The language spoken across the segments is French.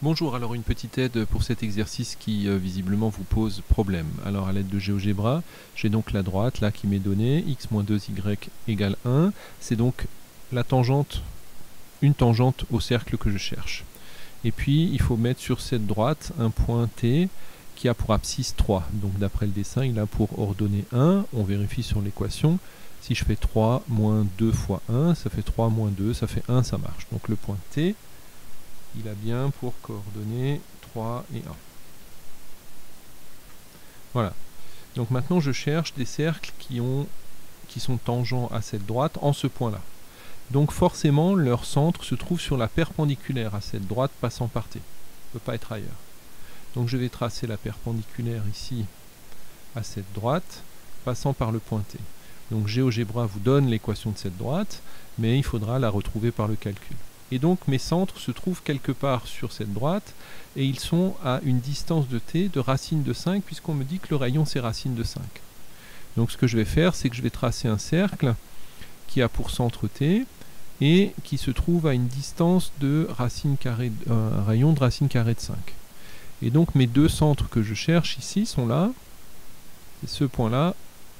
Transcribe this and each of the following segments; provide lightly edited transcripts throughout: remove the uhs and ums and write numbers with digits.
Bonjour, alors une petite aide pour cet exercice qui visiblement vous pose problème. Alors à l'aide de GeoGebra, j'ai donc la droite là qui m'est donnée, x-2y égale 1. C'est donc la tangente, une tangente au cercle que je cherche. Et puis il faut mettre sur cette droite un point T qui a pour abscisse 3. Donc d'après le dessin, il a pour ordonnée 1. On vérifie sur l'équation. Si je fais 3 moins 2 fois 1, ça fait 3 moins 2, ça fait 1, ça marche. Donc le point T, il a bien pour coordonnées 3 et 1. Voilà. Donc maintenant je cherche des cercles qui sont tangents à cette droite en ce point-là. Donc forcément leur centre se trouve sur la perpendiculaire à cette droite passant par T. Ne peut pas être ailleurs. Donc je vais tracer la perpendiculaire ici à cette droite passant par le point T. Donc GeoGebra vous donne l'équation de cette droite, mais il faudra la retrouver par le calcul. Et donc mes centres se trouvent quelque part sur cette droite et ils sont à une distance de t de racine de 5 puisqu'on me dit que le rayon c'est racine de 5. Donc ce que je vais faire, c'est que je vais tracer un cercle qui a pour centre t et qui se trouve à une distance de racine carrée, un rayon de racine carrée de 5. Et donc mes deux centres que je cherche ici sont là, c'est ce point-là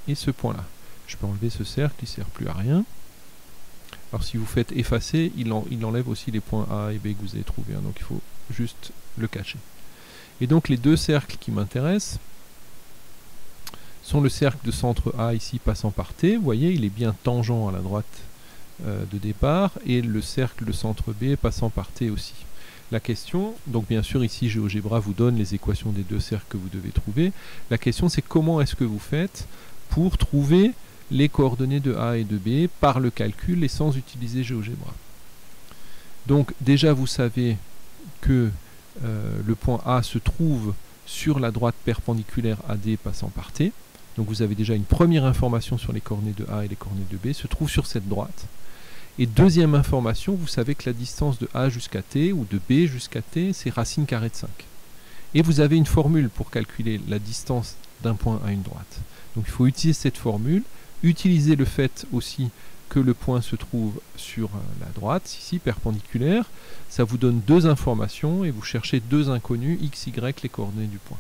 et ce point-là. Je peux enlever ce cercle, il ne sert plus à rien. Alors si vous faites effacer, il enlève aussi les points A et B que vous avez trouvés, donc il faut juste le cacher. Et donc les deux cercles qui m'intéressent sont le cercle de centre A ici passant par T, vous voyez il est bien tangent à la droite de départ, et le cercle de centre B passant par T aussi. La question, donc bien sûr ici GeoGebra vous donne les équations des deux cercles que vous devez trouver, la question c'est comment est-ce que vous faites pour trouver les coordonnées de A et de B par le calcul et sans utiliser GeoGebra. Donc déjà vous savez que le point A se trouve sur la droite perpendiculaire AD passant par T. Donc vous avez déjà une première information sur les coordonnées de A et les coordonnées de B, se trouve sur cette droite. Et deuxième information, vous savez que la distance de A jusqu'à T ou de B jusqu'à T, c'est racine carrée de 5. Et vous avez une formule pour calculer la distance d'un point à une droite. Donc il faut utiliser cette formule. Utilisez le fait aussi que le point se trouve sur la droite, ici, perpendiculaire. Ça vous donne deux informations et vous cherchez deux inconnus, x, y, les coordonnées du point.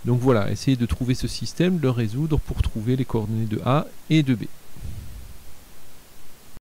Donc voilà, essayez de trouver ce système, de le résoudre pour trouver les coordonnées de A et de B.